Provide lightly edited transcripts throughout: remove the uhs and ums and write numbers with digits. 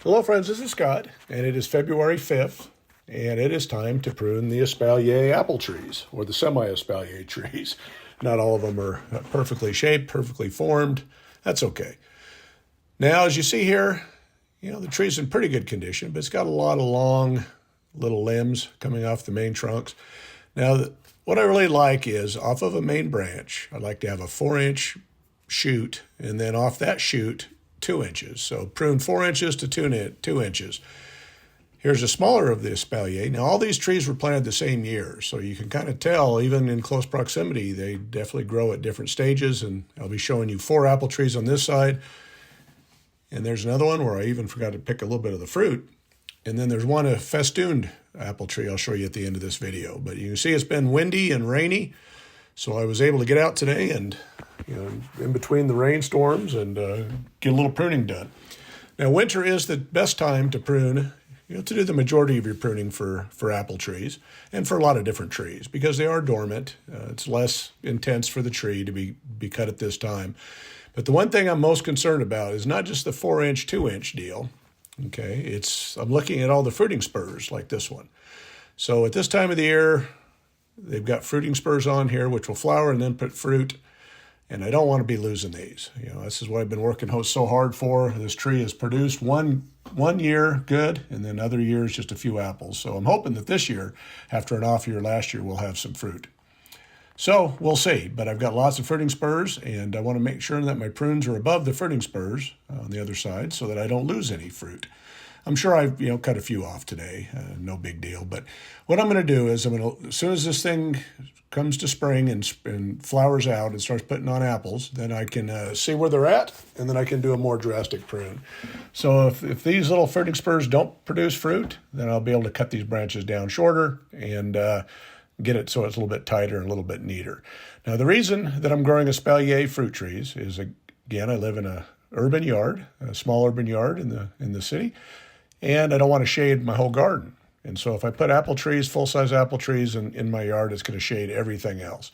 Hello friends, this is Scott, and it is February 5th, and it is time to prune the espalier apple trees, or the semi-espalier trees. Not all of them are perfectly shaped, perfectly formed. That's okay. Now, as you see here, the tree's in pretty good condition, but it's got a lot of long little limbs coming off the main trunks. Now, what I really like is, off of a main branch, I'd like to have a 4-inch shoot, and then off that shoot, 2 inches. So prune 4 inches to 2 inches. Here's a smaller of the espalier. Now, all these trees were planted the same year, so you can kind of tell, even in close proximity, they definitely grow at different stages, and I'll be showing you 4 apple trees on this side. And there's another one where I even forgot to pick a little bit of the fruit. And then there's a festooned apple tree I'll show you at the end of this video. But you can see it's been windy and rainy, so I was able to get out today and in between the rainstorms and get a little pruning done. Now, winter is the best time to prune, to do the majority of your pruning for apple trees and for a lot of different trees because they are dormant. It's less intense for the tree to be cut at this time. But the one thing I'm most concerned about is not just the 4-inch, 2-inch deal. Okay, I'm looking at all the fruiting spurs like this one. So at this time of the year, they've got fruiting spurs on here, which will flower and then put fruit. And I don't want to be losing these. This is what I've been working so hard for. This tree has produced one year good, and then other years just a few apples. So I'm hoping that this year, after an off year last year, we'll have some fruit. So we'll see. But I've got lots of fruiting spurs, and I want to make sure that my prunes are above the fruiting spurs on the other side so that I don't lose any fruit. I'm sure I've cut a few off today, no big deal. But what I'm going to do is as soon as this thing comes to spring and flowers out and starts putting on apples, then I can see where they're at, and then I can do a more drastic prune. So if these little fruiting spurs don't produce fruit, then I'll be able to cut these branches down shorter and get it so it's a little bit tighter and a little bit neater. Now, the reason that I'm growing espalier fruit trees is, again, I live in a small urban yard in the city, and I don't want to shade my whole garden. And so if I put full-size apple trees in my yard, it's going to shade everything else.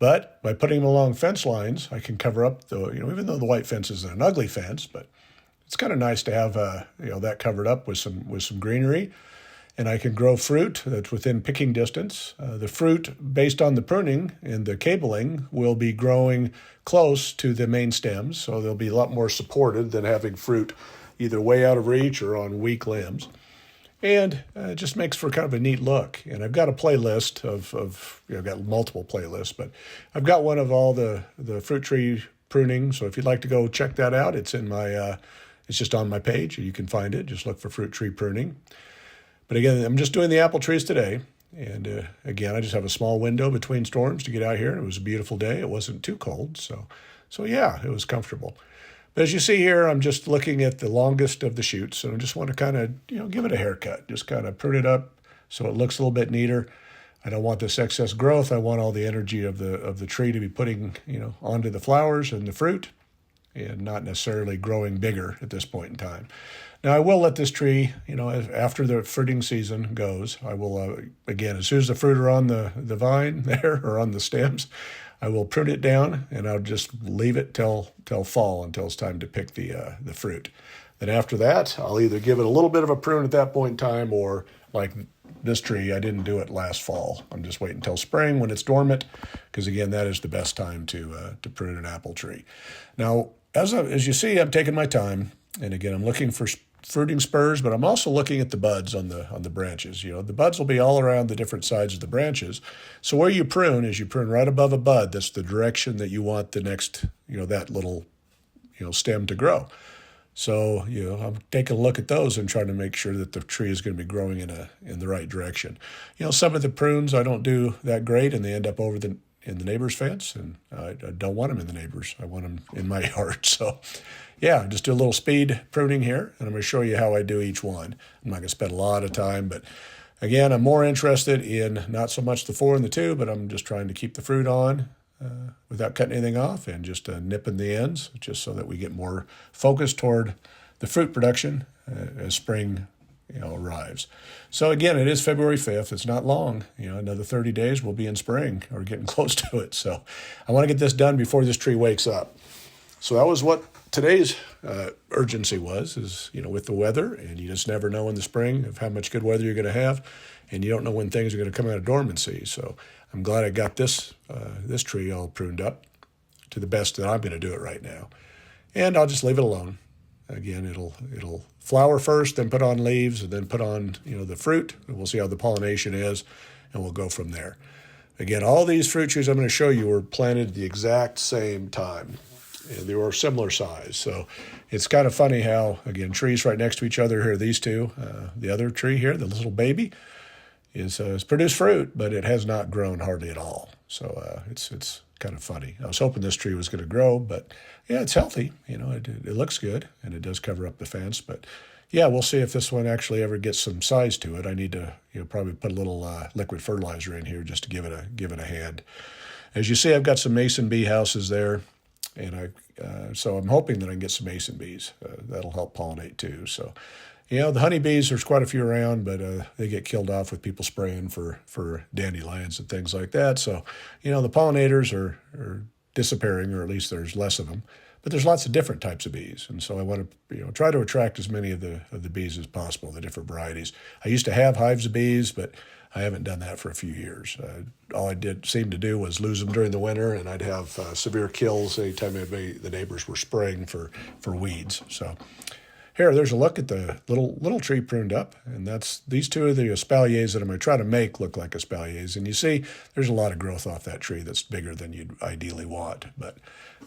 But by putting them along fence lines, I can cover up even though the white fence isn't an ugly fence, but it's kind of nice to have that covered up with some greenery. And I can grow fruit that's within picking distance. The fruit, based on the pruning and the cabling, will be growing close to the main stems, so they'll be a lot more supported than having fruit either way out of reach or on weak limbs. And it just makes for kind of a neat look. And I've got a playlist I've got multiple playlists, but I've got one of all the fruit tree pruning. So if you'd like to go check that out, it's just on my page. You can find it. Just look for fruit tree pruning. But again, I'm just doing the apple trees today. And again, I just have a small window between storms to get out here. It was a beautiful day. It wasn't too cold. So yeah, it was comfortable. But as you see here, I'm just looking at the longest of the shoots, and I just want to kind of, give it a haircut. Just kind of prune it up so it looks a little bit neater. I don't want this excess growth. I want all the energy of the tree to be putting, onto the flowers and the fruit, and not necessarily growing bigger at this point in time. Now, I will let this tree, after the fruiting season goes, I will, again, as soon as the fruit are on the vine there or on the stems, I will prune it down, and I'll just leave it till fall, until it's time to pick the fruit. Then after that, I'll either give it a little bit of a prune at that point in time, or like this tree, I didn't do it last fall. I'm just waiting until spring when it's dormant, because again, that is the best time to prune an apple tree. Now, as you see, I'm taking my time, and again, I'm looking for fruiting spurs, but I'm also looking at the buds on the branches. The buds will be all around the different sides of the branches. So where you prune is you prune right above a bud. That's the direction that you want the next, that little, stem to grow. So, I'm taking a look at those and trying to make sure that the tree is going to be growing in the right direction. Some of the prunes I don't do that great, and they end up in the neighbor's fence, and I don't want them in the neighbor's. I want them in my yard. So, yeah, just do a little speed pruning here, and I'm going to show you how I do each one. I'm not going to spend a lot of time, but again, I'm more interested in not so much the 4 and the 2, but I'm just trying to keep the fruit on without cutting anything off, and just nipping the ends, just so that we get more focus toward the fruit production as spring arrives. So again, it is February 5th. It's not long. Another 30 days we'll be in spring, or getting close to it. So I want to get this done before this tree wakes up. So that was what today's urgency is, with the weather, and you just never know in the spring of how much good weather you're going to have, and you don't know when things are going to come out of dormancy. So I'm glad I got this tree all pruned up to the best that I'm going to do it right now. And I'll just leave it alone. Again, it'll flower first, then put on leaves, and then put on the fruit. And we'll see how the pollination is, and we'll go from there. Again, all these fruit trees I'm going to show you were planted at the exact same time. And they were similar size. So it's kind of funny how, again, trees right next to each other here, these two. The other tree here, the little baby, is produced fruit, but it has not grown hardly at all. So it's kind of funny. I was hoping this tree was going to grow, but yeah, it's healthy. It looks good, and it does cover up the fence. But yeah, we'll see if this one actually ever gets some size to it. I need to probably put a little liquid fertilizer in here just to give it a hand. As you see, I've got some mason bee houses there. And so I'm hoping that I can get some mason bees. That'll help pollinate too. So, the honeybees, there's quite a few around, but they get killed off with people spraying for dandelions and things like that. So, the pollinators are disappearing, or at least there's less of them. But there's lots of different types of bees, and so I want to try to attract as many of the bees as possible, the different varieties. I used to have hives of bees, but I haven't done that for a few years. All I seem to do was lose them during the winter, and I'd have severe kills anytime the neighbors were spraying for weeds. So there's a look at the little tree pruned up, and these two are the espaliers that I'm going to try to make look like espaliers. And you see there's a lot of growth off that tree that's bigger than you'd ideally want. But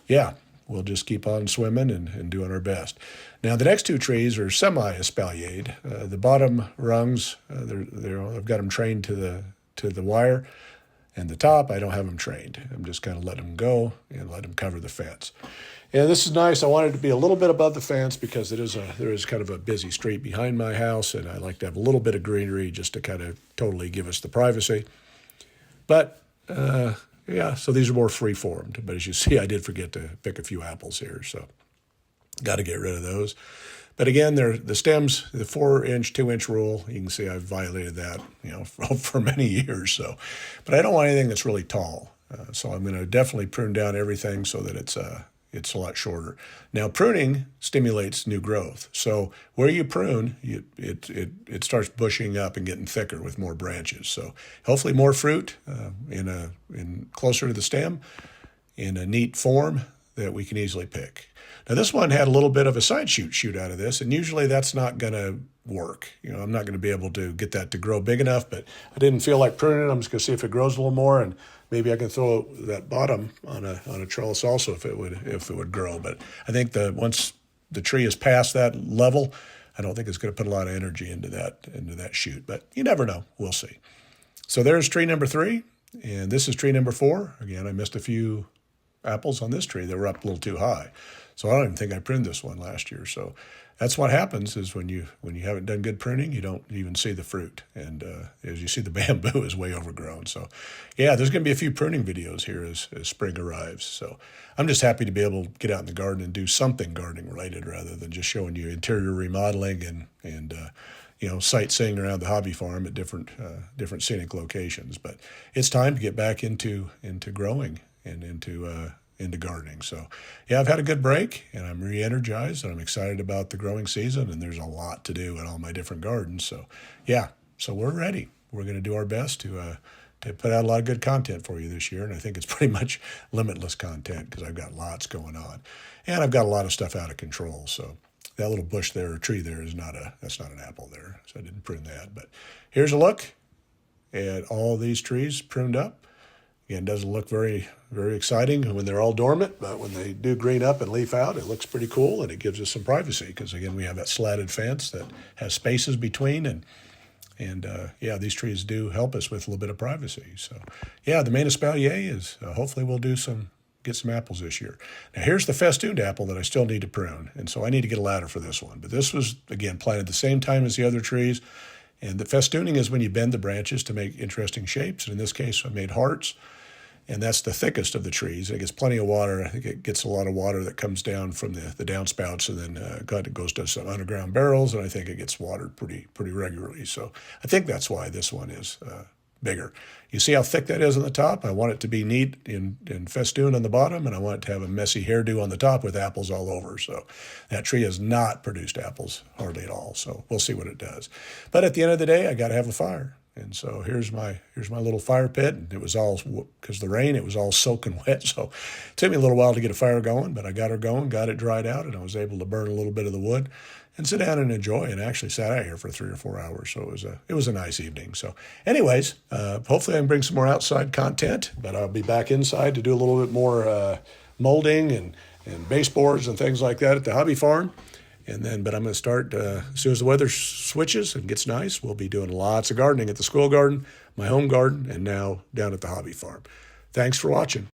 yeah, we'll just keep on swimming and doing our best. Now, the next two trees are semi-espaliered. The bottom rungs, I've got them trained to the wire, and the top, I don't have them trained. I'm just kind of letting them go and let them cover the fence. And this is nice. I wanted it to be a little bit above the fence because there is kind of a busy street behind my house, and I like to have a little bit of greenery just to kind of totally give us the privacy. But yeah, so these are more free-formed. But as you see, I did forget to pick a few apples here, so got to get rid of those. But again, the stems, the 4-inch, 2-inch rule, you can see I've violated that, for many years. So, but I don't want anything that's really tall. So I'm going to definitely prune down everything so that it's a lot shorter. Now, pruning stimulates new growth. So where you prune, it starts bushing up and getting thicker with more branches. So hopefully more fruit in closer to the stem in a neat form that we can easily pick. Now, this one had a little bit of a side shoot out of this, and usually that's not going to work. I'm not going to be able to get that to grow big enough, but I didn't feel like pruning it. I'm just going to see if it grows a little more, and maybe I can throw that bottom on a trellis also if it would grow. But I think once the tree is past that level, I don't think it's going to put a lot of energy into that shoot. But you never know. We'll see. So there's tree number 3, and this is tree number 4. Again, I missed a few apples on this tree that were up a little too high. So I don't even think I pruned this one last year. So that's what happens is when you haven't done good pruning, you don't even see the fruit. And as you see, the bamboo is way overgrown. So yeah, there's going to be a few pruning videos here as spring arrives. So I'm just happy to be able to get out in the garden and do something gardening related rather than just showing you interior remodeling and sightseeing around the hobby farm at different scenic locations. But it's time to get back into growing and into gardening. So yeah, I've had a good break and I'm re-energized and I'm excited about the growing season, and there's a lot to do in all my different gardens. So yeah, so we're ready. We're going to do our best to put out a lot of good content for you this year, and I think it's pretty much limitless content because I've got lots going on, and I've got a lot of stuff out of control. So that little bush there or tree there that's not an apple there, so I didn't prune that. But here's a look at all these trees pruned up. Again, doesn't look very, very exciting when they're all dormant, but when they do green up and leaf out, it looks pretty cool, and it gives us some privacy because, again, we have that slatted fence that has spaces between, and yeah, these trees do help us with a little bit of privacy. So yeah, the main espalier is hopefully we'll get some apples this year. Now here's the festooned apple that I still need to prune, and so I need to get a ladder for this one. But this was, again, planted the same time as the other trees, and the festooning is when you bend the branches to make interesting shapes, and in this case I made hearts. And that's the thickest of the trees. It gets plenty of water. I think it gets a lot of water that comes down from the downspouts, and then it goes to some underground barrels, and I think it gets watered pretty regularly. So I think that's why this one is bigger. You see how thick that is on the top? I want it to be neat and festooned on the bottom, and I want it to have a messy hairdo on the top with apples all over. So that tree has not produced apples hardly at all. So we'll see what it does. But at the end of the day, I got to have a fire. And so here's my little fire pit. And it was all, because of the rain, it was all soaking wet. So it took me a little while to get a fire going, but I got her going, got it dried out, and I was able to burn a little bit of the wood and sit down and enjoy, and actually sat out here for 3 or 4 hours. So it was a nice evening. So anyways, hopefully I can bring some more outside content, but I'll be back inside to do a little bit more molding and baseboards and things like that at the hobby farm. But I'm going to start as soon as the weather switches and gets nice. We'll be doing lots of gardening at the school garden, my home garden, and now down at the hobby farm. Thanks for watching.